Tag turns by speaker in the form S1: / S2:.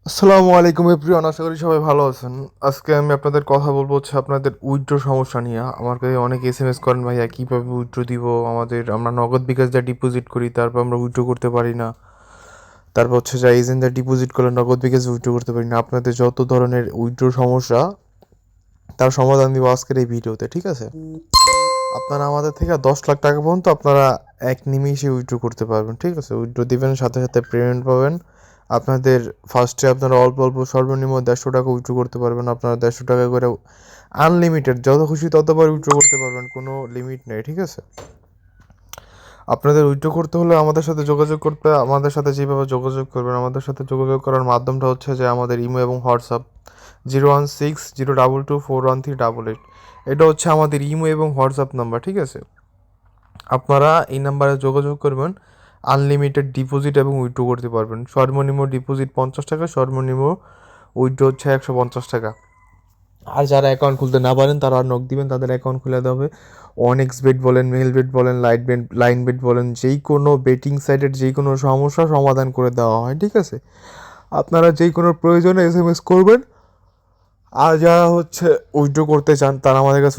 S1: আসসালামু আলাইকুম এভরিওয়ান, আশা করি সবাই ভালো আছেন। আজকে আমি আপনাদের কথা বলবো হচ্ছে আপনাদের উইথড্র সমস্যা নিয়ে। আমার কাছে অনেক এসএমএস করেন, ভাইয়া কীভাবে উইথড্র দিব, আমরা নগদ বিকাশ যা ডিপোজিট করি তারপর আমরা উইথড্র করতে পারি না। তারপর হচ্ছে যা এজেন্ট যা ডিপোজিট করলে নগদ বিকাশ উইথড্র করতে পারি না। আপনাদের যত ধরনের উইথড্র সমস্যা তার সমাধান দিব আজকের এই ভিডিওতে, ঠিক আছে? আপনারা আমাদের থেকে 10 লাখ টাকা পর্যন্ত আপনারা এক নিমিষে উইথড্র করতে পারবেন, ঠিক আছে? উইথড্র দিবেন, সাথে সাথে পেমেন্ট পাবেন। আপনাদের ফার্স্টে আপনারা অল্প অল্প সর্বনিম্ন 150 টাকা উইথড্র করতে পারবেন। আপনারা 150 টাকা করে আনলিমিটেড যত খুশি ততবার উইথড্র করতে পারবেন, কোনো লিমিট নেই, ঠিক আছে? আপনাদের উইথড্র করতে হলে আমাদের সাথে যেভাবে যোগাযোগ করবেন, আমাদের সাথে যোগাযোগ করার মাধ্যমটা হচ্ছে যে আমাদের ইমো এবং হোয়াটসঅ্যাপ 016 022 413 888। এটা হচ্ছে আমাদের ইমো এবং হোয়াটসঅ্যাপ নাম্বার, ঠিক আছে? আপনারা এই নাম্বারে যোগাযোগ করবেন, আনলিমিটেড ডিপোজিট এবং উইথড্র করতে পারবেন। সর্বনিম্ন ডিপোজিট 50 টাকা, সর্বনিম্ন উইথড্র হচ্ছে 150 টাকা। আর যারা অ্যাকাউন্ট খুলতে না পারেন তারা নক দিবেন, তাদের অ্যাকাউন্ট খুলে দেওয়া হবে। অনেক্স বেট বলেন, মেল বেট বলেন, লাইন বেট বলেন, যেই কোনো বেটিং সাইটের যেই কোনো সমস্যা সমাধান করে দেওয়া হয়, ঠিক আছে? আপনারা যেই কোনো প্রয়োজনে এসএমএস করবেন। আর যারা হচ্ছে উইথড্র করতে চান তারা আমাদের কাছে